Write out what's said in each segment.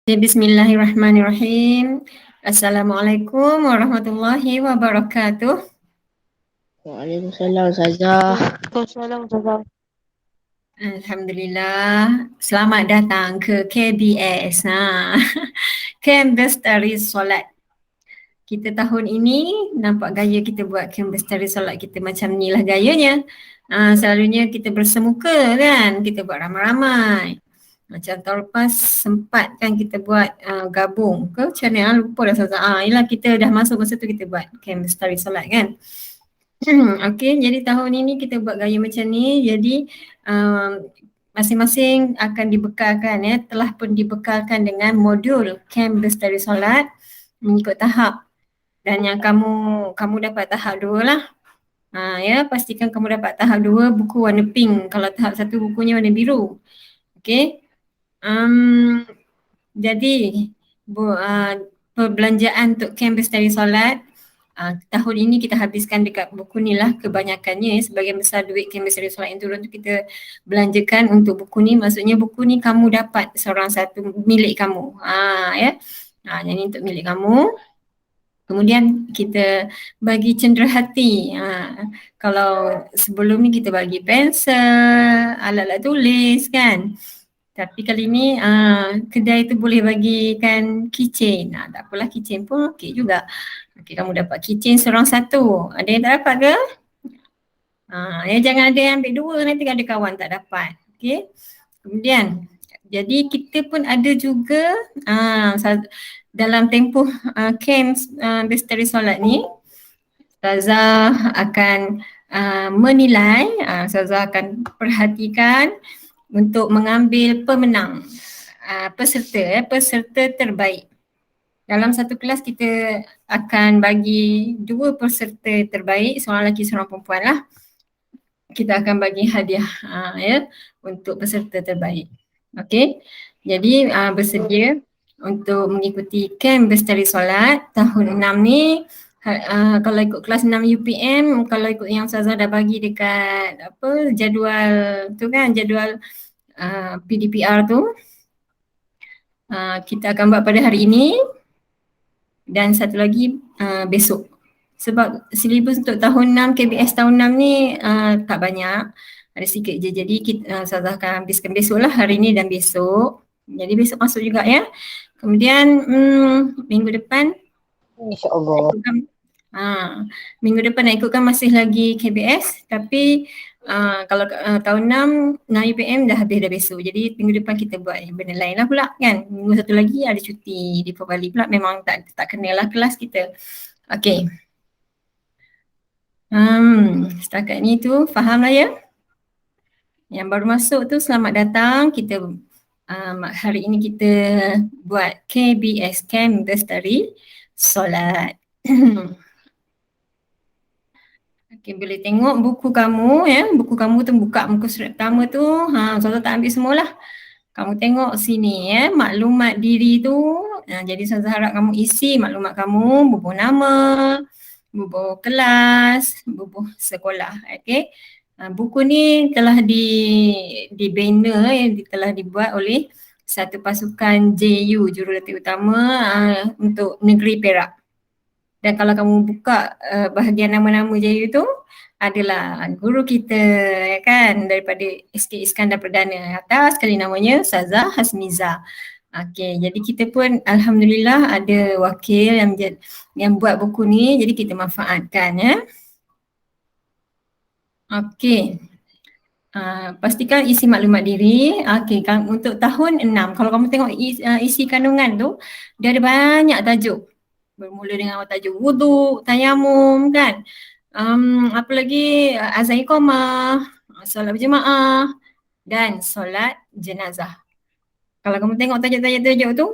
Bismillahirrahmanirrahim. Assalamualaikum warahmatullahi wabarakatuh. Waalaikumsalam Ustazah. Alhamdulillah. Selamat datang ke KBS. Camp Bestari Solat. Kita tahun ini nampak gaya kita buat Camp Bestari Solat kita macam ni lah gayanya. Selalunya kita bersemuka kan, kita buat ramai-ramai. Macam tahun lepas sempat kan kita buat gabung ke macam mana lupa dah Ustazah. Yelah kita dah masuk masa tu kita buat Camp Bestari Solat kan. Okey, jadi tahun ini kita buat gaya macam ni. Jadi masing-masing akan dibekalkan ya, telah pun dibekalkan dengan modul Camp Bestari Solat mengikut tahap. Dan yang kamu dapat tahap 2 lah. Ya, pastikan kamu dapat tahap 2 buku warna pink. Kalau tahap 1 bukunya warna biru. Okey. Jadi perbelanjaan untuk Camp Bestari Solat tahun ini kita habiskan dekat buku ni lah kebanyakannya. Sebagian besar duit Camp Bestari Solat yang turun tu kita belanjakan untuk buku ni. Maksudnya buku ni kamu dapat seorang satu milik kamu. Ya. Yang ni untuk milik kamu. Kemudian kita bagi cenderahati. Kalau sebelum ni kita bagi pensel, alat-alat tulis kan. Tapi kali ni kedai tu boleh bagikan keychain. Tak apalah, keychain pun okey juga. Okey, kamu dapat keychain seorang satu. Ada yang tak dapat ke? Jangan ada yang ambil 2, nanti ada kawan tak dapat. Okey. Kemudian jadi kita pun ada juga dalam tempoh camp Bestari Solat ni, Ustazah akan menilai, Ustazah akan perhatikan untuk mengambil pemenang, peserta terbaik. Dalam satu kelas kita akan bagi 2 peserta terbaik, seorang lelaki seorang perempuan lah. Kita akan bagi hadiah ya untuk peserta terbaik. Okey. Jadi bersedia untuk mengikuti Camp Bestari Solat tahun 6 ni. Kalau ikut kelas 6 UPM, kalau ikut yang Ustazah dah bagi dekat jadual tu kan, jadual PDPR tu, kita akan buat pada hari ini dan satu lagi besok. Sebab silibus untuk tahun 6, KBS tahun 6 ni tak banyak, ada sikit je. Jadi kita Ustazah akan habiskan besok lah, hari ni dan besok. Jadi besok masuk juga ya. Kemudian minggu depan InsyaAllah. Minggu depan nak ikutkan masih lagi KBS, tapi kalau tahun 6 UPM dah habis dah besok. Jadi minggu depan kita buat benda lain lah pula kan. Minggu satu lagi ada cuti di Purwali pula, memang tak kenalah kelas kita. Okey. Setakat ni tu faham lah ya. Yang baru masuk tu selamat datang. Kita hari ini kita buat KBS Camp Bestari Solat. Okay, boleh tengok buku kamu ya. Buku kamu tu buka muka surat pertama tu. Ustazah tak ambil semualah. Kamu tengok sini ya, maklumat diri tu. Jadi Ustazah harap kamu isi maklumat kamu, bubuh nama, bubuh kelas, bubuh sekolah. Okey. Buku ni telah di banner yang telah dibuat oleh satu pasukan JU, Jurulatih Utama untuk Negeri Perak. Dan kalau kamu buka bahagian nama-nama JU tu, adalah guru kita ya kan, daripada SK Iskandar Perdana. Atas sekali namanya Ustazah Hasmiza. Okey, jadi kita pun alhamdulillah ada wakil yang buat buku ni, jadi kita manfaatkan ya. Okey. Pastikan isi maklumat diri. Okey, untuk tahun 6, kalau kamu tengok isi kandungan tu, dia ada banyak tajuk. Bermula dengan tajuk wuduk, tayamum kan. Apa lagi, azan iqamah, solat berjemaah dan solat jenazah. Kalau kamu tengok tajuk-tajuk tu,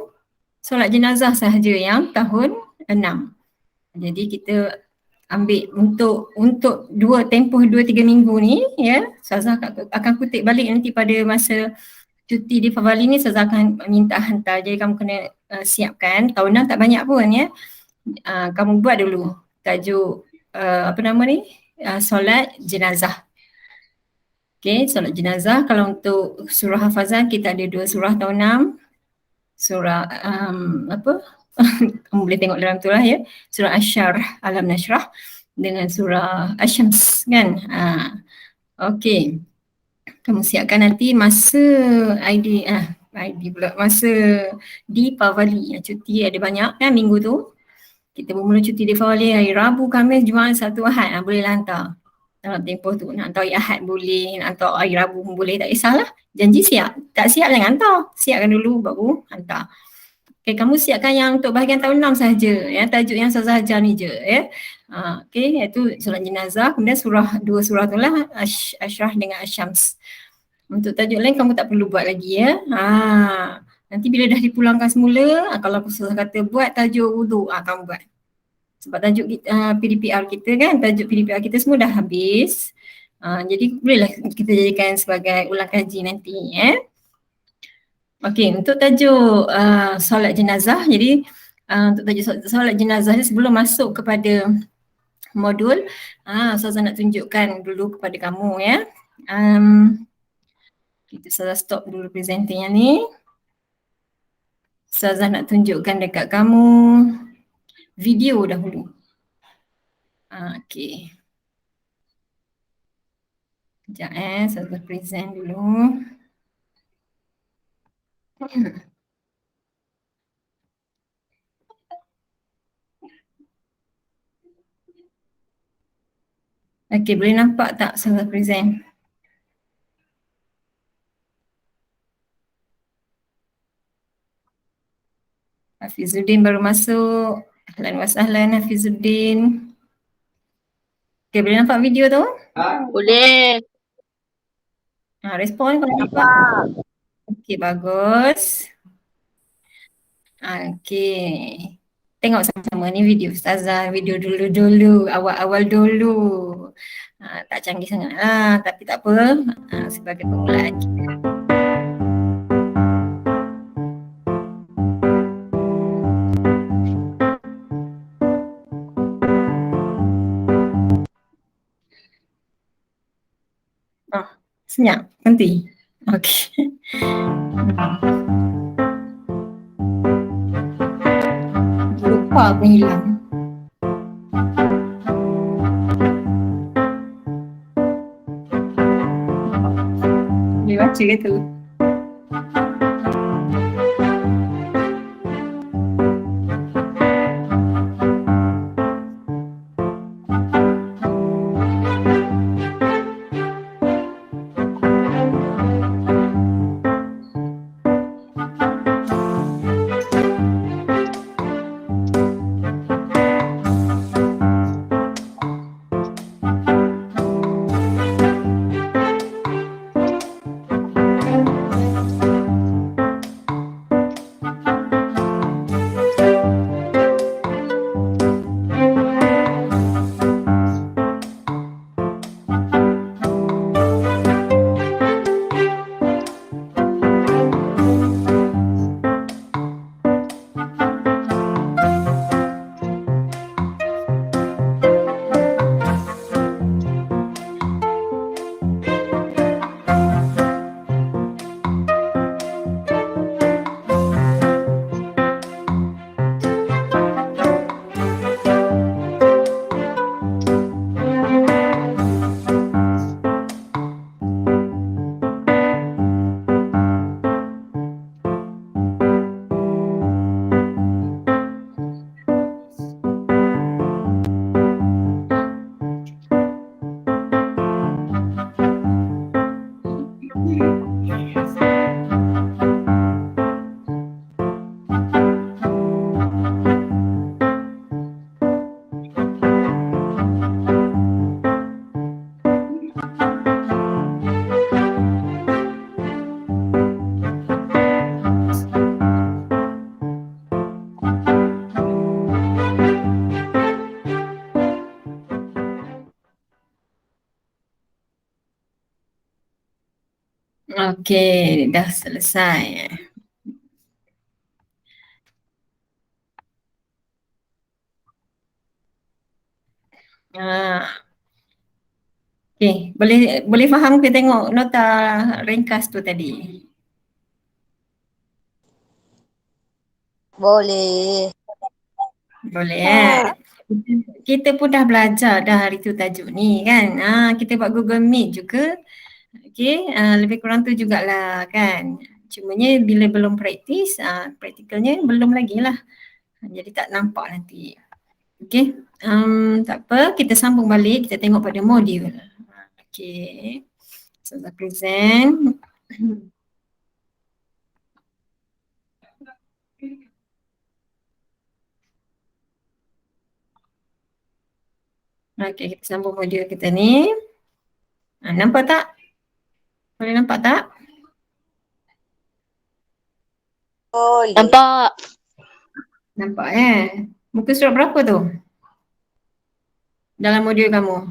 solat jenazah sahaja yang tahun 6. Jadi kita ambil untuk tempoh 2-3 minggu ni ya, Ustazah akan kutip balik nanti pada masa cuti di Purwali ni. Ustazah akan minta hantar, jadi kamu kena siapkan. Tahun 6 tak banyak pun ya. Kamu buat dulu tajuk solat jenazah. Okey, solat jenazah. Kalau untuk surah hafazan kita ada 2 surah tahun 6. surah apa? Kamu boleh tengok dalam tu lah ya. Surah Asyar, Alam Nashrah dengan surah Asyams kan. Okey. Kamu siapkan nanti masa ID pula, masa di Pavali. Cuti ada banyak kan minggu tu. Kita bermula cuti di Pavali hari Rabu, Khamis, Jumaat, Sabtu, Ahad. Bolehlah hantar dalam tempoh tu. Nak hantar hari Ahad boleh, nak hantar hari Rabu pun boleh, tak kisahlah. Janji siap. Tak siap jangan hantar. Siapkan dulu baru hantar. Okay, kamu siapkan yang untuk bahagian tahun 6 sahaja. Ya, tajuk yang Ustazah ajar ni je. Ya. Okay, iaitu solat jenazah. Kemudian dua surah tu lah, Ashrah dengan Asyams. Untuk tajuk lain kamu tak perlu buat lagi ya. Nanti bila dah dipulangkan semula, kalau Ustazah kata buat tajuk wuduk, kamu buat. Sebab tajuk PDPR kita kan, tajuk PDPR kita semua dah habis. Jadi bolehlah kita jadikan sebagai ulang kaji nanti ya. Okey, untuk tajuk solat jenazah, jadi untuk tajuk solat jenazah ni sebelum masuk kepada modul, Ustazah nak tunjukkan dulu kepada kamu ya. Kita Ustazah stop dulu presentingnya ni. Ustazah nak tunjukkan dekat kamu video dahulu. Okey. Sekejap Ustazah present dulu. Okey, boleh nampak tak Ustazah present? Hafizuddin baru masuk. Ahlan wa sahlan Hafizuddin. Okey, boleh nampak video tu? Boleh. Respon kalau nampak. Okey, bagus. Okey. Tengok sama-sama ni video Ustazah, video dulu-dulu, awal-awal dulu. Tak canggih sangat lah, tapi tak apa. Sebagai permulaan kita. Senyap, nanti. Okey. Lupa pun hilang. Boleh baca ke tu? Okey, dah selesai. Okey, boleh faham ke tengok nota ringkas tu tadi? Boleh. Boleh kita pun dah belajar dah hari tu tajuk ni kan. Kita buat Google Meet juga. Okey, lebih kurang tu jugalah kan. Cumanya bila belum praktis, praktikalnya belum lagi lah. Jadi tak nampak nanti. Okey, tak apa, kita sambung balik, kita tengok pada modul. Okey, so dah present. Okey, kita sambung modul kita ni. Nampak tak? Boleh nampak tak? Boleh. Nampak. Nampak Muka surat berapa tu? Dalam modul kamu?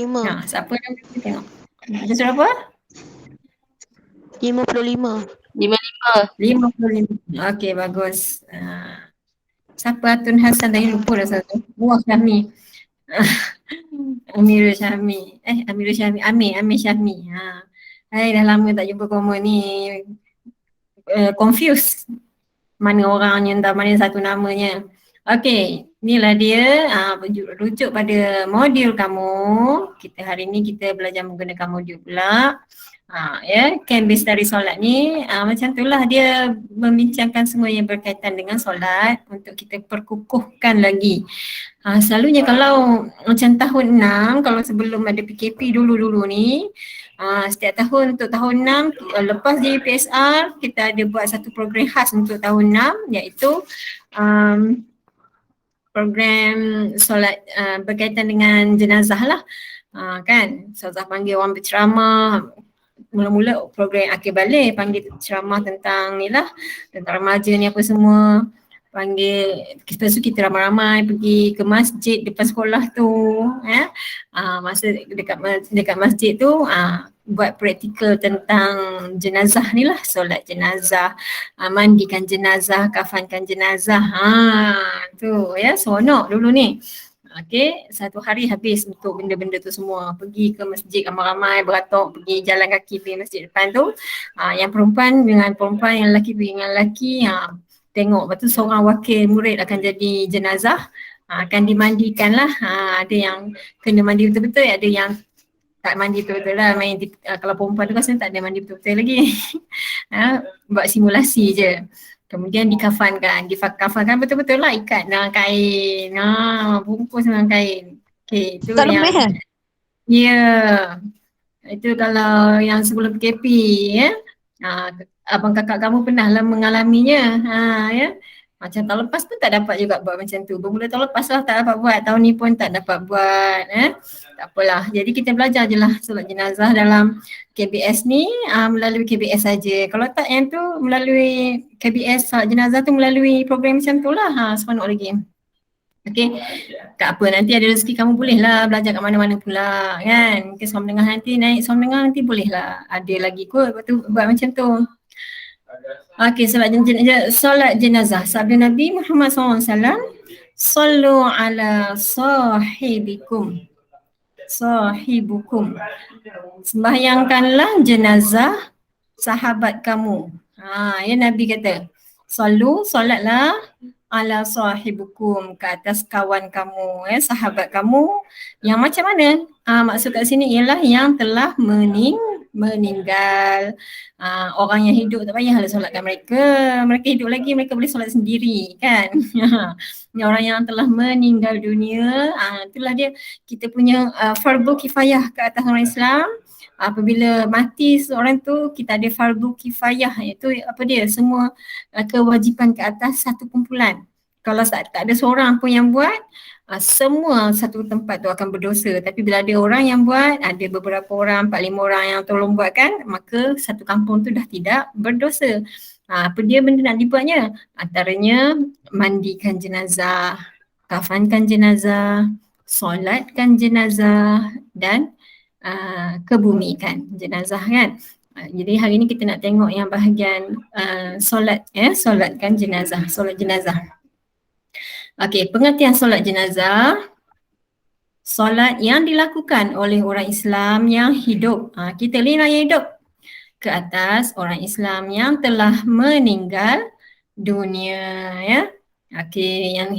5. Siapa yang boleh tengok? Muka surat apa? 55. 55. Okey, bagus. Siapa Atun Hassan tadi lupa dah satu. Wah, Syahmi. Amirul Syahmi. Amirul Syahmi. Amir Syahmi. Hai, dah lama tak jumpa kamu ni. Confused. Mana orangnya, entah mana satu namanya. Okey, inilah dia rujuk pada modul kamu. Hari ni kita belajar menggunakan modul pula. Canvas dari solat ni macam itulah dia membincangkan semua yang berkaitan dengan solat untuk kita perkukuhkan lagi. Selalunya kalau macam tahun 6, kalau sebelum ada PKP dulu-dulu ni, setiap tahun untuk tahun 6 lepas dari PSR kita ada buat satu program khas untuk tahun 6 iaitu program solat berkaitan dengan jenazah lah. Kan, Ustazah panggil orang berceramah. Mula-mula program akhir balik panggil ceramah tentang ni lah, tentang remaja ni apa semua. Panggil, kita ramai-ramai pergi ke masjid depan sekolah tu. Masa dekat masjid tu buat praktikal tentang jenazah ni lah, solat jenazah, mandikan jenazah, kafankan jenazah. Tu seronok dulu ni. Okey, satu hari habis untuk benda-benda tu semua. Pergi ke masjid ramai-ramai, beratok, pergi jalan kaki pergi masjid depan tu. Yang perempuan dengan perempuan, yang lelaki pergi dengan lelaki. Tengok, lepas tu seorang wakil murid akan jadi jenazah. Akan dimandikan lah. Ada yang kena mandi betul-betul, ada yang tak mandi betul-betul lah. Kalau perempuan tu kan tak ada mandi betul-betul lagi. Buat simulasi je. Kemudian dikafankan betul-betul lah, ikat dengan kain, bungkus dengan kain. Okey, itu Tak yang lebih ya. Itu kalau yang sebelum PKP abang kakak kamu pernah lah mengalaminya. Macam tahun lepas pun tak dapat juga buat macam tu. Bermula tahun lepas lah tak dapat buat, tahun ni pun tak dapat buat. Tak apalah. Jadi kita belajar je lah solat jenazah dalam KBS ni melalui KBS saja. Kalau tak yang tu melalui KBS solat jenazah tu melalui program macam tu lah. Seronok lagi. Okey, tak apa, nanti ada rezeki kamu boleh lah belajar kat mana-mana pula kan. Ke sekolah menengah nanti, naik sekolah menengah nanti boleh lah. Ada lagi kot buat macam tu. Okey, solat jenazah. Sabda Nabi Muhammad SAW, sallu ala sahibukum. Sembahyangkanlah jenazah sahabat kamu. Nabi kata, solatlah ala sahibukum, ke atas kawan kamu, sahabat kamu. Yang macam mana? Maksud kat sini ialah yang telah meninggal. Orang yang hidup tak payahlah solatkan mereka. Mereka hidup lagi, mereka boleh solat sendiri kan. Orang yang telah meninggal dunia, itulah dia kita punya fardu kifayah ke atas orang Islam. Apabila mati seorang tu, kita ada fardu kifayah, iaitu apa dia, semua kewajipan ke atas satu kumpulan. Kalau tak ada seorang pun yang buat, semua satu tempat tu akan berdosa. Tapi bila ada orang yang buat, ada beberapa orang, 4-5 orang yang tolong buatkan, maka satu kampung tu dah tidak berdosa. Apa dia benda nak dibuatnya? Antaranya mandikan jenazah, kafankan jenazah, solatkan jenazah dan kebumikan jenazah kan. Jadi hari ni kita nak tengok yang bahagian solatkan jenazah, solat jenazah. Okey, pengertian solat jenazah. Solat yang dilakukan oleh orang Islam yang hidup. Kita ni lah yang hidup. ke atas orang Islam yang telah meninggal dunia, ya. Okey, yang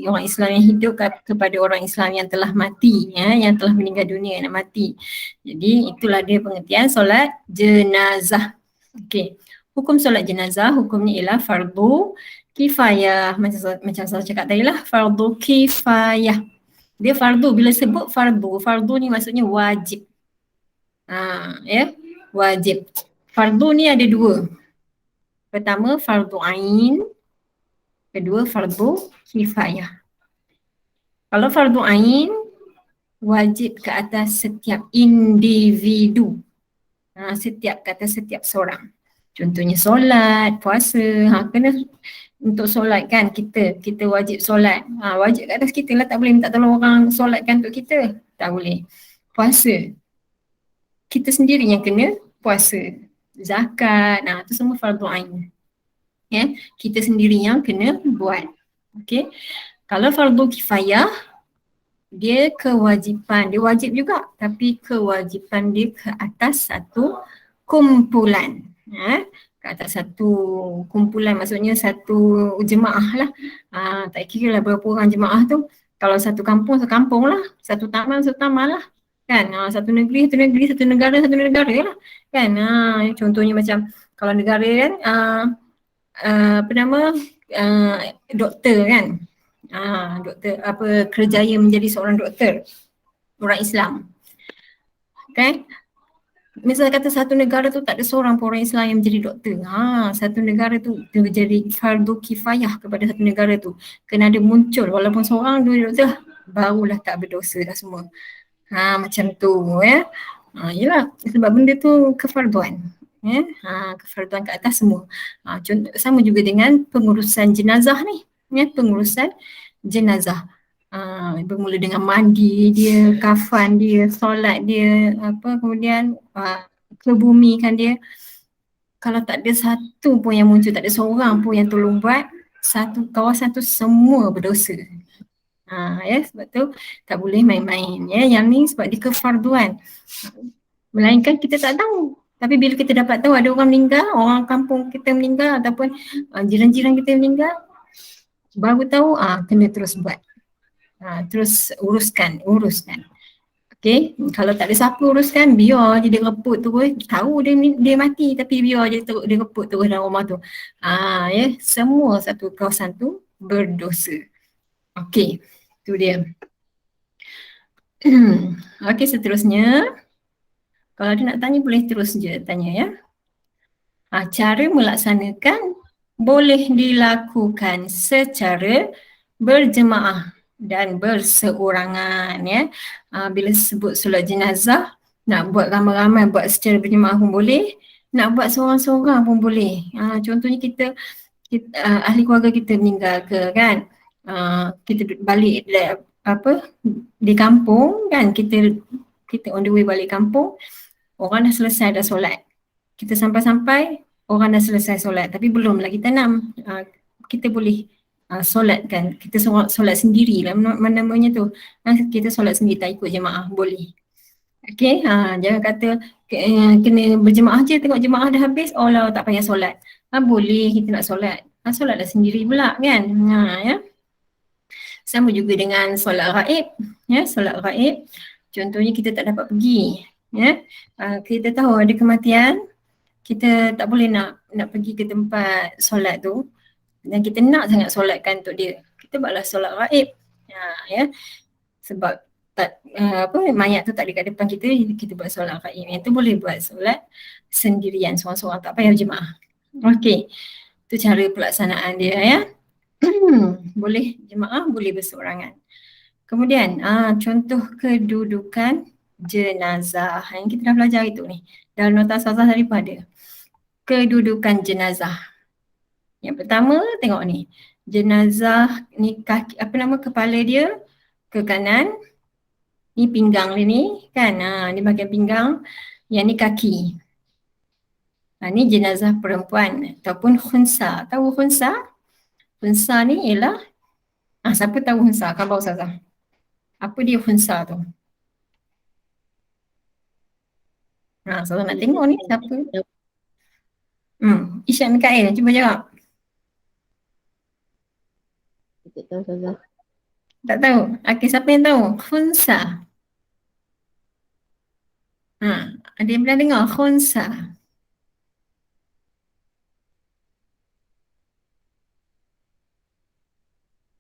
orang Islam yang hidup kepada orang Islam yang telah mati, ya, yang telah meninggal dunia, yang mati. Jadi itulah dia pengertian solat jenazah. Okey. Hukum solat jenazah, hukumnya ialah fardu kifayah. Macam saya cakap tadi lah, fardu kifayah. Dia fardu, bila sebut fardu ni maksudnya wajib. Ya, wajib. Fardu ni ada dua. Pertama fardu ain, kedua fardu kifayah. Kalau fardu ain wajib ke atas setiap individu. Setiap kata setiap seorang. Contohnya solat, puasa, kena untuk solat kan kita wajib solat. Wajib ke atas kita lah, tak boleh minta tolong orang solatkan untuk kita. Tak boleh. Puasa, kita sendiri yang kena puasa. Zakat, itu semua fardu ain. Ya, kita sendiri yang kena buat. Okey. Kalau fardu kifayah, dia kewajipan, dia wajib juga, tapi kewajipan dia ke atas satu kumpulan. Ke atas satu kumpulan, maksudnya satu jemaah lah. Tak kira lah berapa orang jemaah tu. Kalau satu kampung lah, satu taman lah. Kan, satu negeri, satu negara lah. Kan, contohnya macam kalau negara kan, apa nama, doktor kan. Doktor kerjaya menjadi seorang doktor, orang Islam. Okay. Misalnya kata satu negara tu tak ada seorang pun orang Islam yang menjadi doktor. Satu negara tu menjadi fardu kifayah kepada satu negara tu. Kena ada muncul walaupun seorang dua doktor, barulah tak berdosa dah semua. Macam tu, ya. Yelah, sebab benda tu kefarduan. Ya, kefarduan ke atas semua. Contoh sama juga dengan pengurusan jenazah ni. Ya, pengurusan jenazah. Bermula dengan mandi dia, kafan dia, solat dia, kemudian kebumikan dia. Kalau tak ada satu pun yang muncul, tak ada seorang pun yang tolong buat, satu kawasan tu semua berdosa. Ya, sebab tu tak boleh main-main, ya. Yang ni sebab dia kefarduan. Melainkan kita tak tahu. Tapi bila kita dapat tahu ada orang meninggal, orang kampung kita meninggal ataupun jiran-jiran kita meninggal, baru tahu kena terus buat. Terus uruskan. Okey, kalau tak ada siapa uruskan, biar je dia reput terus. Tahu dia mati tapi biar je dia reput terus dalam rumah tu. Ya, semua satu kawasan tu berdosa. Okey, tu dia. Okey, seterusnya. Kalau dia nak tanya boleh terus je tanya, ya. Cara melaksanakan boleh dilakukan secara berjemaah dan berseorangan, ya. Bila sebut solat jenazah, nak buat ramai-ramai, buat secara berjemaah pun boleh, nak buat seorang-seorang pun boleh. Contohnya kita ahli keluarga kita meninggal ke kan, kita balik di kampung kan, kita on the way balik kampung, orang dah selesai dah solat. Kita sampai-sampai orang dah selesai solat tapi belum lagi tanam. Kita boleh solatkan, kita solat sendiri lah namanya tu. Kita solat sendiri, tak ikut jemaah, boleh. Okey, jangan kata kena berjemaah je, tengok jemaah dah habis, lah tak payah solat. Boleh kita nak solat. Solatlah sendiri pula kan. Ya. Sama juga dengan solat ghaib, ya, solat ghaib. Contohnya kita tak dapat pergi, ya. Kita tahu ada kematian, kita tak boleh nak pergi ke tempat solat tu dan kita nak sangat solatkan untuk dia. Kita buatlah solat ghaib. Ya. Sebab mayat tu tak ada kat depan kita, kita buat solat ghaib. Yang tu boleh buat solat sendirian, seorang-seorang, tak payah jemaah. Okey. Itu cara pelaksanaan dia, ya. Boleh jemaah, boleh berseorangan. Kemudian contoh kedudukan jenazah yang kita dah belajar itu ni. Dalam nota asasah tadi pun ada. Kedudukan jenazah. Yang pertama tengok ni. Jenazah ni kaki, kepala dia ke kanan. Ni pinggang dia ni kan. Ni bahagian pinggang. Yang ni kaki. Ni jenazah perempuan ataupun khunsa. Tahu khunsa? Khunsa ni ialah siapa tahu khunsa? Khabar Ustazah. Apa dia khunsa tu? Salah nak tengok ni siapa? Isyad Mikael, cuba jawab. Tak tahu Ustazah. Tak tahu? Okey, siapa yang tahu? Khunsa. Ada yang pernah dengar? Khunsa.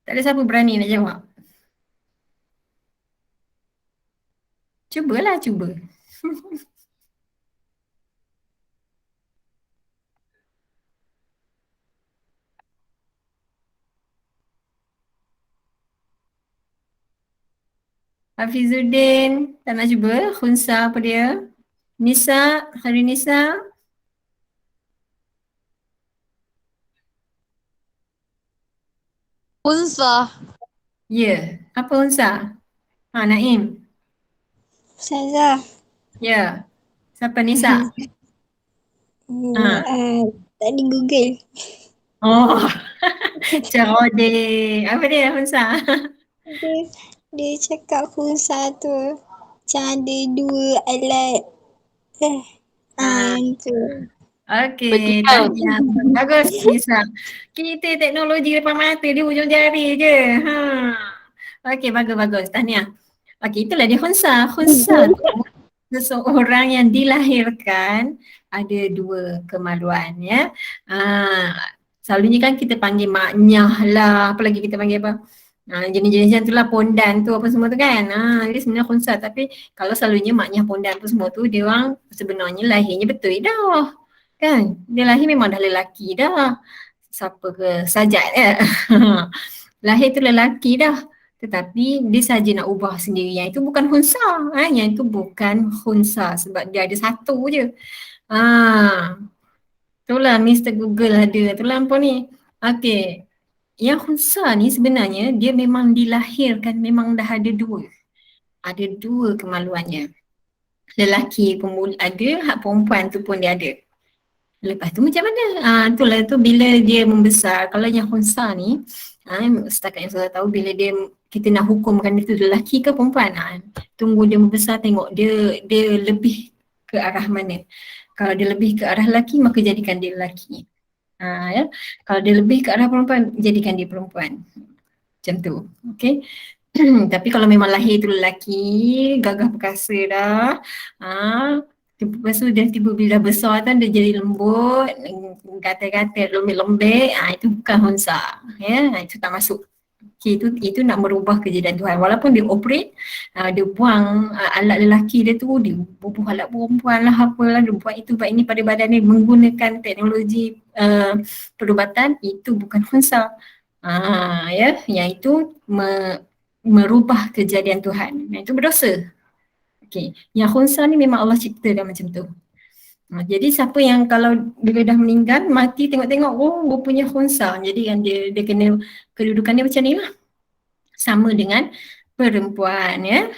Tak ada siapa berani nak jawab. Cubalah, cuba. Hafizuddin, tak nak cuba? Khunsa apa dia? Nisa, hari Nisa. Unsa. Ya, apa Khunsa? Naim. Ustazah. Ya. Siapa Nisa? Tadi Google. Oh, Cerodeh. Apa dia Khunsa? Dia cakap Khunsa tu macam ada dua alat. Tu. Okey, tahniah. Bagus Nisa. Kita teknologi depan mata dia hujung jari je. Okey, bagus. Tahniah. Okey, itulah dia Khunsa. Khunsa tu seseorang yang dilahirkan ada dua kemaluan ya. Selalunya kan kita panggil maknyah lah, apalagi kita panggil apa? Jenis-jenis yang tu lah, pondan tu apa semua tu kan. Dia sebenarnya khunsa, tapi kalau selalunya maknyah pondan tu semua tu dia orang sebenarnya lahirnya betul dah. Kan? Dia lahir memang dah lelaki dah. Siapa ke Sajat ya. Lahir tu lelaki dah. Tetapi dia saja nak ubah sendiri. Yang itu bukan khunsa. Yang itu bukan khunsa sebab dia ada satu je. Itulah Mr. Google ada. Itulah apa ni. Okey. Yang khunsa ni sebenarnya dia memang dilahirkan memang dah ada dua. Ada dua kemaluannya. Lelaki pun ada, hak perempuan tu pun dia ada. Lepas tu macam mana? Itulah tu bila dia membesar. Kalau yang khunsa ni, setakat yang saya tahu bila dia kita nak hukumkan dia tu lelaki ke perempuan. Tunggu dia membesar tengok dia lebih ke arah mana. Kalau dia lebih ke arah lelaki maka jadikan dia lelaki. Ya. Kalau dia lebih ke arah perempuan jadikan dia perempuan. Macam tu. Okey. Tapi kalau memang lahir tu lelaki, gagah perkasa dah. Lepas tu dia tiba bila besar tu dia jadi lembut, kata-kata lembik-lembik, itu bukan khunsa. Ya, itu tak masuk. Okay, itu nak merubah kejadian Tuhan. Walaupun dia operate, dia buang alat lelaki dia tu, dia bubuh alat perempuan lah apalah, dia buat itu buat ini pada badan dia menggunakan teknologi perubatan, itu bukan khunsa. Ya, yang itu merubah kejadian Tuhan. Itu berdosa. Okay. Yang khunsa ni memang Allah ciptakan macam tu. Jadi siapa yang kalau bila dah meninggal, mati tengok-tengok, rupanya khunsa. Jadi kan dia kena kedudukannya macam ni lah. Sama dengan perempuan ya.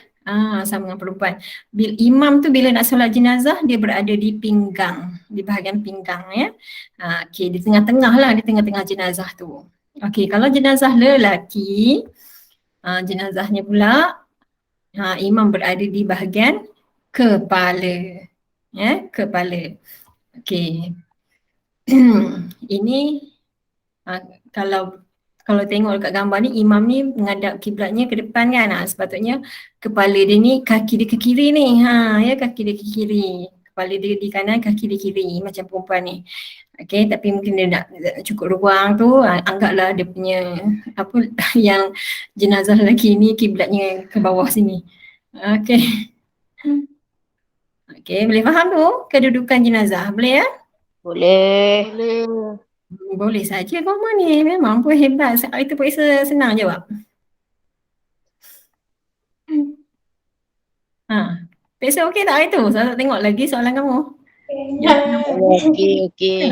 Sama dengan perempuan. Imam tu bila nak solat jenazah, dia berada di pinggang, di bahagian pinggang ya. Okay, di tengah-tengah lah, di tengah-tengah jenazah tu. Okay, kalau jenazah lelaki, jenazahnya pula imam berada di bahagian kepala. Ya, kepala. Okey. Ini kalau tengok dekat gambar ni, imam ni menghadap kiblatnya ke depan kan. Sepatutnya kepala dia ni, kaki dia ke kiri ni. Ya, kaki dia ke kiri. Kepala dia di kanan, kaki dia kiri macam perempuan ni. Okey, tapi mungkin dia nak cukup ruang tu, anggaplah dia punya apa yang jenazah lelaki ni kiblatnya ke bawah sini. Okey. Okey, boleh faham tu kedudukan jenazah? Boleh ya? Boleh. Boleh saja Koma ni. Memang pun hebat. Itu pun senang jawab. Peksa okey tak hari tu? Saya tak tengok lagi soalan kamu. Okey.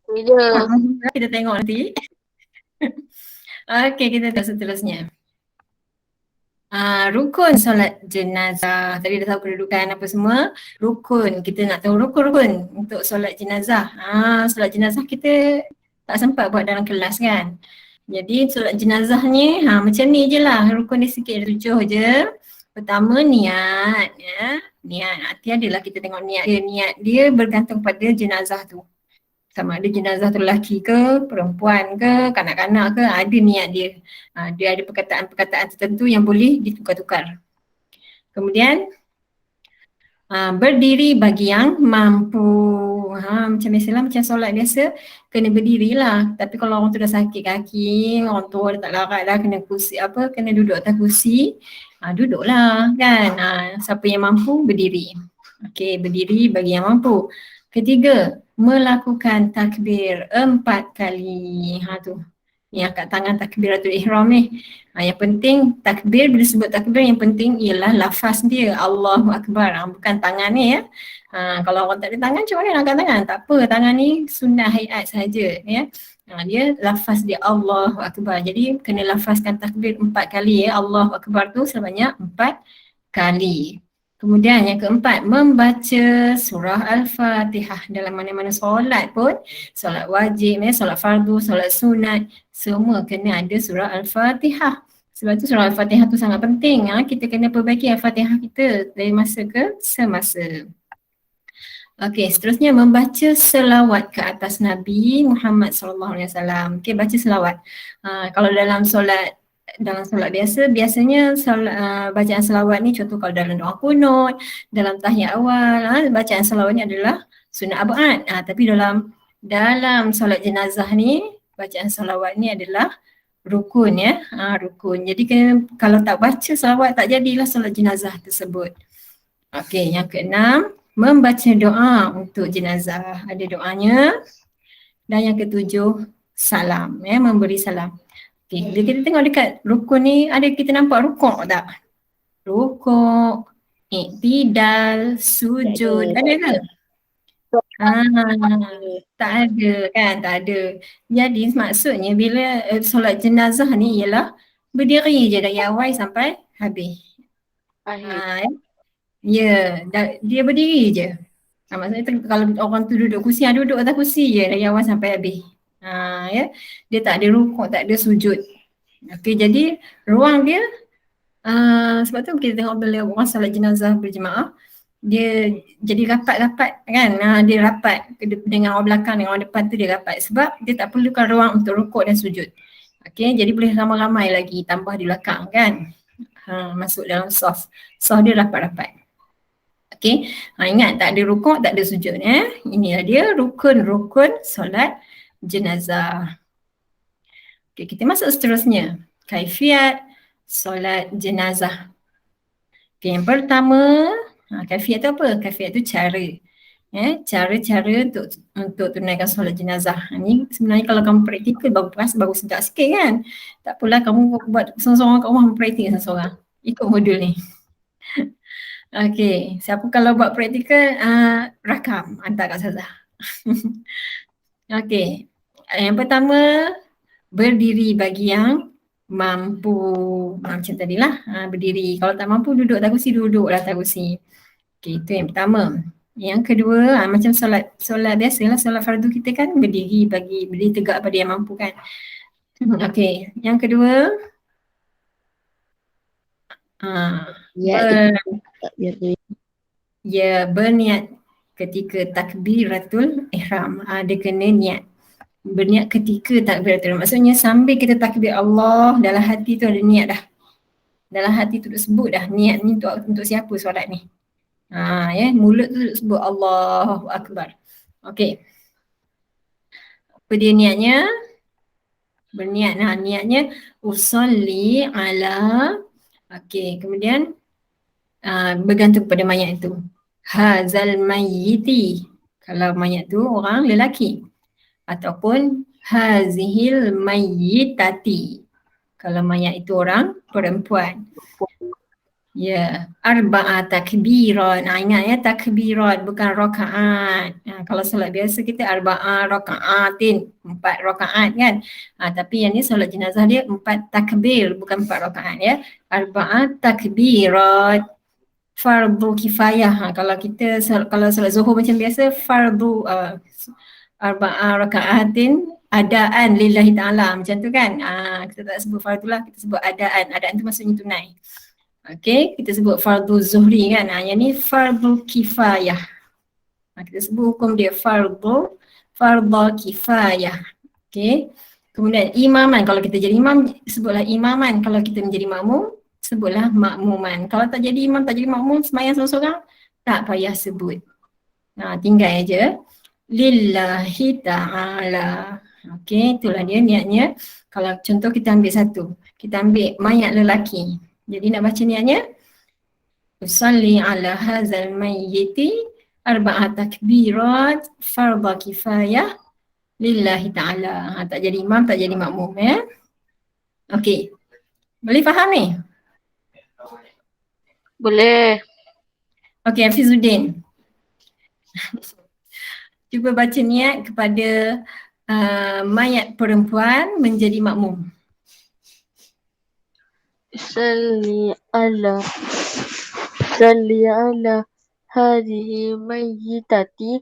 Bila? Kita tengok nanti. Okey, kita tengok seterusnya. Rukun solat jenazah. Tadi dah tahu kedudukan apa semua. Rukun, kita nak tahu rukun-rukun untuk solat jenazah. Solat jenazah kita tak sempat buat dalam kelas kan. Jadi solat jenazahnya macam ni je lah. Rukun dia sikit, ada 7 je. Pertama niat ya. Niat. Nanti adalah kita tengok niat dia. Niat dia bergantung pada jenazah tu. Sama ada jenazah tu lelaki ke, perempuan ke, kanak-kanak ke, ada niat dia. Dia ada perkataan-perkataan tertentu yang boleh ditukar-tukar. Kemudian berdiri bagi yang mampu. Macam biasalah, macam solat biasa kena berdirilah. Tapi kalau orang tu dah sakit kaki, orang tua dah tak larat dah, kena kursi kena duduk atas kursi, duduklah kan. Siapa yang mampu berdiri. Okey, berdiri bagi yang mampu. Ketiga, melakukan takbir 4 kali. Tu. Ni angkat tangan takbiratul ihram ni. Yang penting takbir, bila sebut takbir yang penting ialah lafaz dia, Allahu Akbar. Bukan tangan ni ya. Kalau orang tak ada tangan, macam mana nak angkat tangan? Tak apa, tangan ni sunnah hayat saja ya. Dia lafaz dia Allahu Akbar. Jadi kena lafazkan takbir 4 kali ya. Allahu Akbar tu sebanyak 4 kali. Kemudian yang keempat, membaca surah Al-Fatihah dalam mana-mana solat pun, solat wajib, solat fardu, solat sunat, semua kena ada surah Al-Fatihah. Sebab tu surah Al-Fatihah tu sangat penting. Kita kena perbaiki Al-Fatihah kita dari masa ke semasa. Okey, seterusnya membaca selawat ke atas Nabi Muhammad SAW. Okey, baca selawat. Kalau dalam solat biasa, biasanya bacaan selawat ni, contoh kalau dalam doa kunut, dalam tahiyat awal, bacaan selawat ni adalah sunat abad. Tapi dalam solat jenazah ni, bacaan selawat ni adalah rukun ya, rukun. Jadi kalau tak baca selawat, tak jadilah solat jenazah tersebut. Okey, yang keenam, membaca doa untuk jenazah. Ada doanya. Dan yang ketujuh, salam ya, memberi salam. Okay, bila kita tengok dekat rukun ni, kita nampak rukuk tak? Rukuk, iktidal, sujud, ada ke? Tak ada kan, tak ada. Jadi maksudnya bila solat jenazah ni ialah berdiri je dari awal sampai habis. Dia berdiri je. Maksudnya kalau orang tu duduk kursi, duduk atas kursi je dari awal sampai habis. Ya, dia tak ada rukuk, tak ada sujud. Okey, jadi ruang dia sebab tu kita tengok bila orang solat jenazah berjemaah, dia jadi rapat-rapat kan. Dia rapat dengan orang belakang, dengan orang depan tu dia rapat sebab dia tak perlukan ruang untuk rukuk dan sujud. Okey, jadi boleh ramai-ramai lagi tambah di belakang kan. Masuk dalam saf dia rapat-rapat. Okey, ingat tak ada rukuk, tak ada sujud ya. Inilah dia rukun-rukun solat jenazah. Okay, kita masuk seterusnya. Kaifiat solat jenazah. Okay, yang pertama, kaifiat tu apa? Kaifiat tu cara. Cara-cara untuk tunaikan solat jenazah. Ini sebenarnya kalau kamu praktikal baru sedap sikit kan. Tak apalah kamu buat seorang-seorang kat rumah praktikal seorang-seorang. Ikut modul ni. Okay, siapa kalau buat praktikal rakam, hantar kat Ustazah. Okay, yang pertama, berdiri bagi yang mampu. Macam tadilah, berdiri. Kalau tak mampu duduk atas kursi, duduklah atas kursi. Okay, itu yang pertama. Yang kedua, macam solat biasalah, solat fardu kita kan berdiri tegak pada yang mampu kan. Okay, yang kedua, berniat ketika takbiratul ihram. Dia kena niat. Berniat ketika takbiratul ihram. Maksudnya sambil kita takbir Allah, dalam hati tu ada niat dah. Dalam hati tu sebut dah niat ni untuk siapa solat ni. Mulut tu sebut Allahu Akbar. Okey. Apa dia niatnya? Berniat. Niatnya usolli ala. Okey, kemudian bergantung pada mayat itu. Hazal mayyiti. Kalau mayat tu orang lelaki. Ataupun hazihil mayyitati. Kalau mayat itu orang perempuan. Arba'a takbiran. Ingat ya, takbiran bukan rakaat. Kalau solat biasa kita arba'a rakaatin, 4 rakaat kan. Tapi yang ni solat jenazah dia 4 takbir, bukan 4 rakaat ya. Arba'a takbirat. Fardu kifayah. Kalau solat zuhur macam biasa, fardu arba'a rakaatin adaan lillahi ta'ala. Macam tu kan. Kita tak sebut fardu lah, kita sebut adaan. Adaan tu maksudnya tunai. Okey, kita sebut fardu zuhri kan. Yang ni fardu kifayah. Kita sebut hukum dia fardu kifayah. Okey. Kemudian imaman, kalau kita jadi imam sebutlah imaman. Kalau kita menjadi makmum sebutlah makmuman. Kalau tak jadi imam, tak jadi makmum, sembahyang seorang-seorang, tak payah sebut. Tinggal aja lillahi ta'ala. Okey, itulah dia niatnya. Kalau contoh kita ambil satu, kita ambil mayat lelaki. Jadi nak baca niatnya, usalli ala hazal mayyiti arba'a takbirat fardha kifayah lillahi ta'ala. Tak jadi imam, tak jadi makmum ya. Okey. Boleh faham ni? Boleh. Okey, Hafizuddin. Cuba baca niat kepada mayat perempuan menjadi makmum. Salli ala hadhihi mayyitati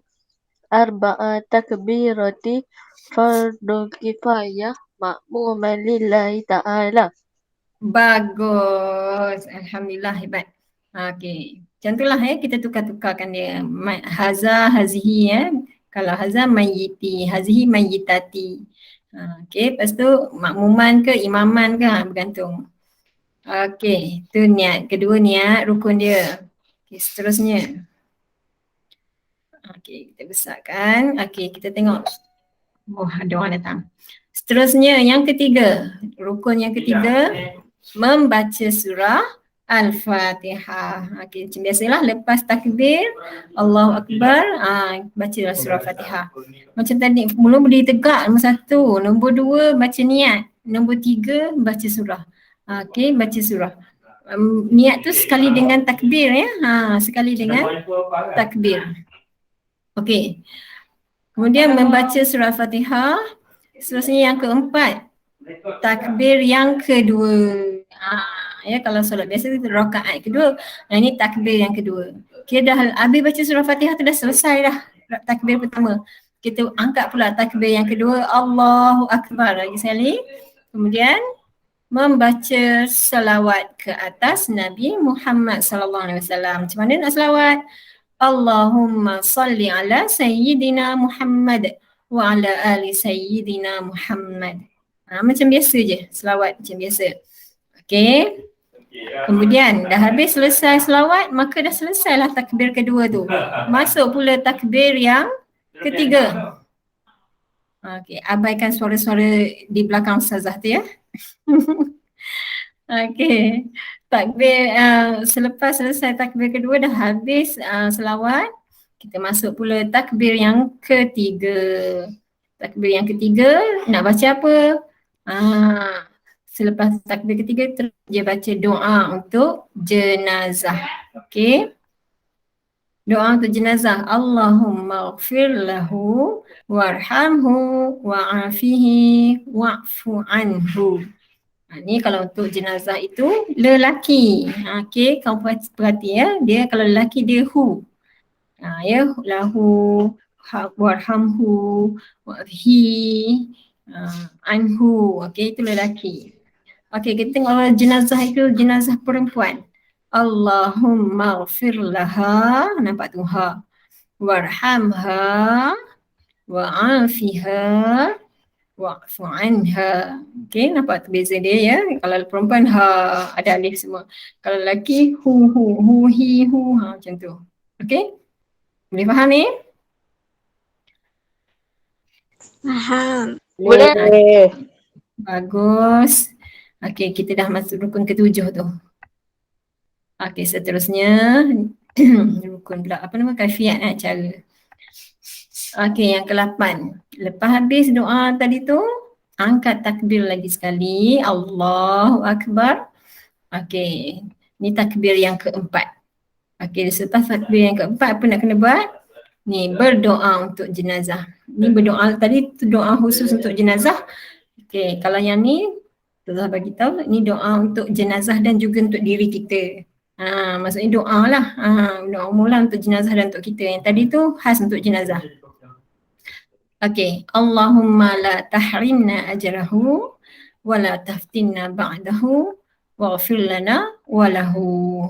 arba'a takbirati fardu kifayah ma'muman lillahi ta'ala. Bagus. Alhamdulillah, hebat. Okey. Macam itulah kita tukar-tukarkan dia. Haza, hazihi ya. Kalau haza mayyiti, hazihi mayyitati. Okey, lepas tu makmuman ke imaman ke bergantung. Okey, tu niat. Kedua niat rukun dia. Okey, seterusnya. Okey, kita besarkan. Okey, kita tengok. Oh, ada orang datang. Seterusnya yang ketiga, rukun yang ketiga, membaca surah Al-Fatihah. Okey, macam biasalah lepas takbir Allahu Akbar, bacalah surah Fatihah. Macam tadi, mula berdiri tegak nombor 1, nombor 2 baca niat, nombor 3 baca surah. Okey, baca surah. Niat tu sekali dengan takbir ya. Sekali dengan takbir. Okey. Kemudian membaca surah Fatihah. Seterusnya yang keempat, takbir yang kedua. Ya, kalau solat biasa itu rakaat kedua. Ini takbir yang kedua. Kita dah habis baca surah Fatihah tu dah selesai dah takbir pertama. Kita angkat pula takbir yang kedua, Allahu Akbar lagi sekali. Kemudian membaca salawat ke atas Nabi Muhammad sallallahu alaihi wasallam. Macam mana nak salawat? Allahumma salli ala sayyidina Muhammad wa ala ali sayyidina Muhammad. Macam biasa je, selawat macam biasa. Okey. Kemudian dah habis selesai selawat, maka dah selesailah takbir kedua tu. Masuk pula takbir yang ketiga. Okey, abaikan suara-suara di belakang ustazah tu ya. Okey. Takbir selepas selesai takbir kedua dah habis selawat, kita masuk pula takbir yang ketiga. Takbir yang ketiga nak baca apa? Selepas takbir ketiga terus dia baca doa untuk jenazah. Okey. Doa untuk jenazah. Allahumma ighfir lahu warhamhu wa'afihi wa'fu anhu. Ni kalau untuk jenazah itu lelaki. Okey, kau perhati ya. Dia kalau lelaki dia hu. Ya, lahu warhamhu wa'afihi anhu. Okey, itu lelaki. Okey, kita tengok jenazah itu jenazah perempuan. Allahumma ighfir laha, nampak tu ha. Warhamha wa'afiha wa'fu anha. Okey, nampak tu beza dia ya. Kalau perempuan ha, ada alif semua. Kalau lelaki hu hi hu macam tu. Okey? Boleh faham ni? Faham. Boleh. Bagus. Okey, kita dah masuk rukun ketujuh tu. Okey, seterusnya rukun pula apa nama kaifiat cara. Okey, yang ke-8. Lepas habis doa tadi tu, angkat takbir lagi sekali. Allahu Akbar. Okey, ni takbir yang keempat. Okey, selepas takbir yang keempat apa nak kena buat? Ni berdoa untuk jenazah. Ni berdoa tadi tu doa khusus untuk jenazah. Okey, kalau yang ni Tuhan bagi tahu ni doa untuk jenazah dan juga untuk diri kita. Maksudnya doa lah. Doa mula untuk jenazah dan untuk kita. Yang tadi tu khas untuk jenazah. Okey, Allahumma la tahrimna ajrahu wa la taftinna ba'dahu waghfir lana walahu.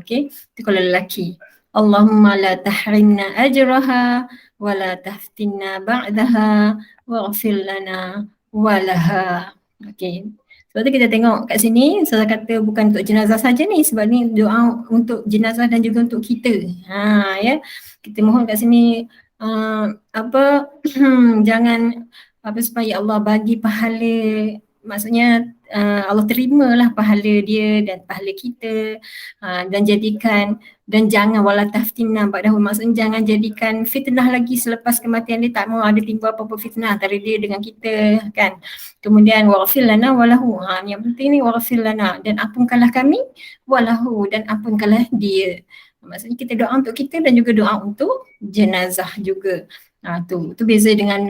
Okay, itu kalau lelaki. Allahumma la tahrimna ajraha wa la taftinna ba'daha waghfir lana walaha. Okay. Sebab tu kita tengok kat sini, saya kata bukan untuk jenazah saja ni, sebab ni doa untuk jenazah dan juga untuk kita. Ya. Kita mohon kat sini jangan supaya Allah bagi pahala, maksudnya Allah terimalah pahala dia dan pahala kita, dan jadikan, dan jangan wala taftinna ba'dahu, maksudnya jangan jadikan fitnah lagi selepas kematian dia, tak mau ada timbul apa-apa fitnah antara dia dengan kita kan. Kemudian waghfir lana walahu, yang penting ni waghfir lana, dan ampunkanlah kami, walahu, dan ampunkanlah dia. Maksudnya kita doa untuk kita dan juga doa untuk jenazah juga. Tu beza dengan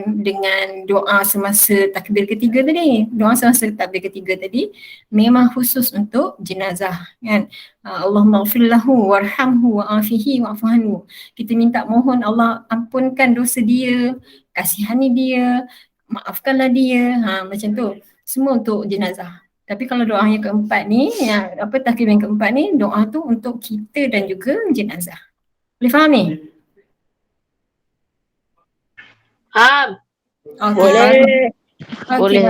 doa semasa takbir ketiga tadi. Doa semasa takbir ketiga tadi memang khusus untuk jenazah kan. Allahumma ighfir lahu warhamhu wa'afihi wa'fu anhu. Kita minta mohon Allah ampunkan dosa dia, kasihani dia, maafkanlah dia. Macam tu. Semua untuk jenazah. Tapi kalau doa yang keempat ni, takbir yang keempat ni, doa tu untuk kita dan juga jenazah. Boleh faham ni? Faham. Okay, Boleh. Okay, Boleh.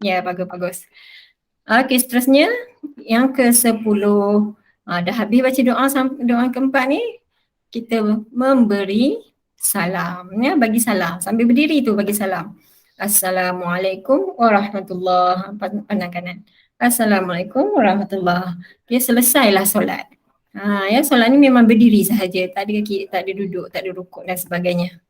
Ya, bagus. Okay, seterusnya yang ke-10. Dah habis baca doa keempat ni, kita memberi salam, ya, bagi salam. Sambil berdiri tu bagi salam. Assalamualaikum warahmatullahi wabarakatuh. Pandang kanan. Assalamualaikum warahmatullahi wabarakatuh. Okay, selesailah solat. Ya, solat ni memang berdiri sahaja, tak ada kaki, tak ada duduk, tak ada rukuk dan sebagainya.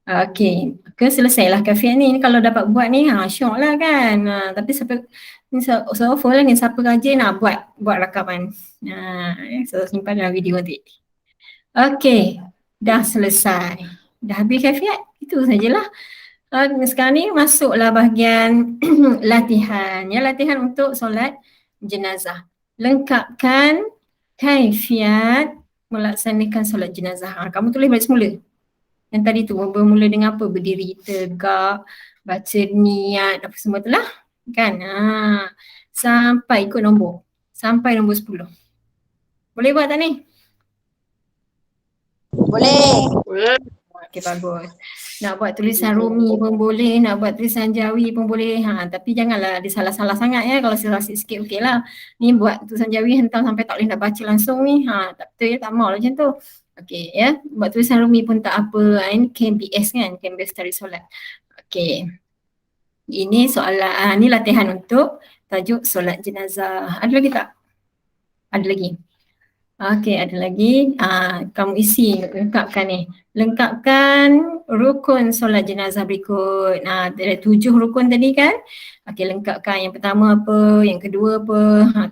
Okay, selesailah kafiat ni. Kalau dapat buat ni, syok lah kan. Tapi siapa ni, so lah ni, siapa rajin nak buat rakaman. So simpan dalam video nanti. Okay, dah selesai. Dah habis kafiat, itu sajalah. Sekarang ni masuklah bahagian latihan. Ya, latihan untuk solat jenazah. Lengkapkan kaifiat melaksanakan solat jenazah. Kamu tulis balik semula. Yang tadi tu bermula dengan apa? Berdiri tegak, baca niat, apa semua tu lah. Kan? Sampai ikut nombor. Sampai nombor 10. Boleh buat tak ni? Boleh. Okay, bagus. Nak buat tulisan Rumi pun boleh, nak buat tulisan Jawi pun boleh. Tapi janganlah ada salah-salah sangat ya. Kalau salah sikit okey lah. Ni buat tulisan Jawi hentam sampai tak boleh nak baca langsung ni. Tak betul ya, tak mau lah macam tu. Okey ya, buat tulisan Rumi pun tak apa. Ini KBS kan, KBS Tarikh Solat. Okey. Ini soalan, ni latihan untuk tajuk solat jenazah. Ada lagi tak? Ada lagi. Okey, ada lagi. Kamu isi, lengkapkan ni. Lengkapkan rukun solat jenazah berikut. Ada 7 rukun tadi kan? Okey, lengkapkan yang pertama apa, yang kedua apa,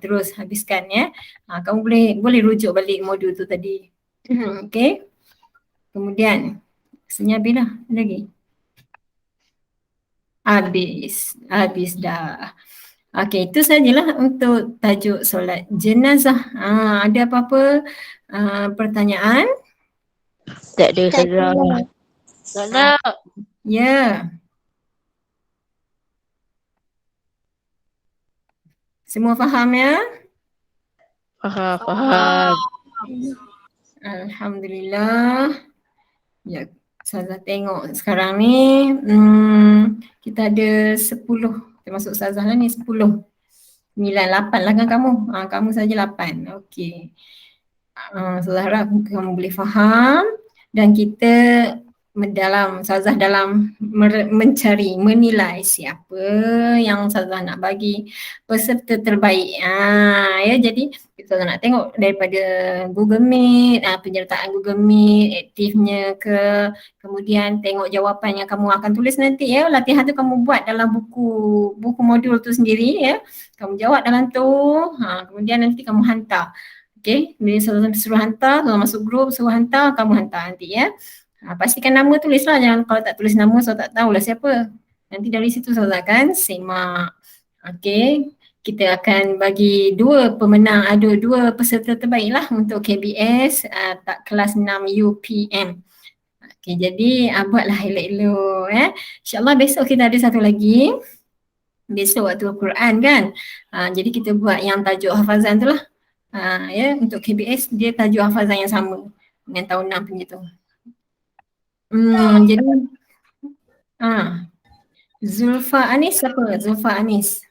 terus habiskan ya. Kamu boleh rujuk balik modul tu tadi. Okey. Kemudian habis dah. Lagi. Habis dah. Okey, itu sajalah untuk tajuk solat jenazah. Ada apa-apa pertanyaan? Tak ada saja. Tak ada. Ya. Semua faham ya? Faham. Alhamdulillah. Ya, Ustazah tengok sekarang ni kita ada 10, termasuk Ustazah lah ni 10. 9, 8 lah kan kamu. Kamu saja 8. Okey. Ustazah harap kamu boleh faham dan kita Ustazah dalam menilai siapa yang Ustazah nak bagi peserta terbaik. Ya, jadi Ustazah nak tengok daripada Google Meet, penyertaan Google Meet, aktifnya ke, kemudian tengok jawapan yang kamu akan tulis nanti ya. Latihan tu kamu buat dalam buku modul tu sendiri ya. Kamu jawab dalam tu, kemudian nanti kamu hantar. Okey, bila Ustazah suruh hantar, Ustazah masuk grup, suruh hantar, kamu hantar nanti ya. Pastikan nama tulislah, jangan kalau tak tulis nama Ustazah tak tahulah siapa. Nanti dari situ Ustazah akan semak. Okey, kita akan bagi 2 pemenang, ada 2 peserta terbaik lah untuk KBS kelas 6 UPM. Okey, jadi buatlah elok-elok ya. InsyaAllah besok kita ada satu lagi. besok waktu Al-Quran kan. Jadi kita buat yang tajuk hafazan tu lah. Ya, untuk KBS dia tajuk hafazan yang sama dengan tahun 6 punya tu. Jadi Zulfa Anis siapa? Zulfa Anis.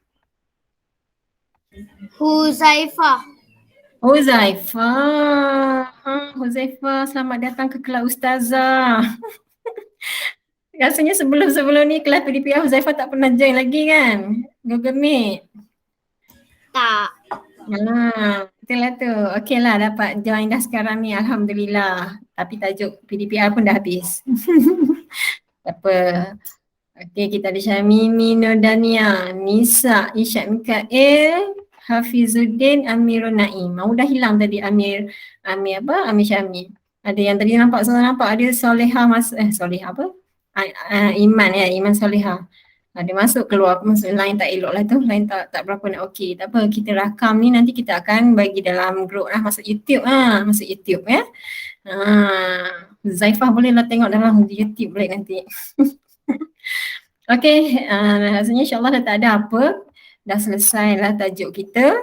Huzaifah. Huzaifah. Huzaifah, selamat datang ke kelas Ustazah. Rasanya sebelum ni kelas PDPR Huzaifah tak pernah join lagi kan? Google Meet. Tak. Itulah tu. Okey lah dapat join dah sekarang ni, Alhamdulillah. Tapi tajuk PDPR pun dah habis. Tak apa. Okey, kita ada Syamimi, Nurdania, Nisa, Isyad Mikael, Hafizuddin, Amirul Naim. Dah hilang tadi Amir Syami. Ada yang tadi nampak ada Solehah Solehah apa? Iman Iman Solehah. Dia masuk keluar line tak elok lah tu, line tak berapa nak okey. Tak apa, kita rakam ni nanti kita akan bagi dalam group lah, masuk YouTube ya. Zaifah bolehlah tengok dalam YouTube boleh nanti. Okey, rasanya insyaAllah dah tak ada apa. Dah selesai lah tajuk kita.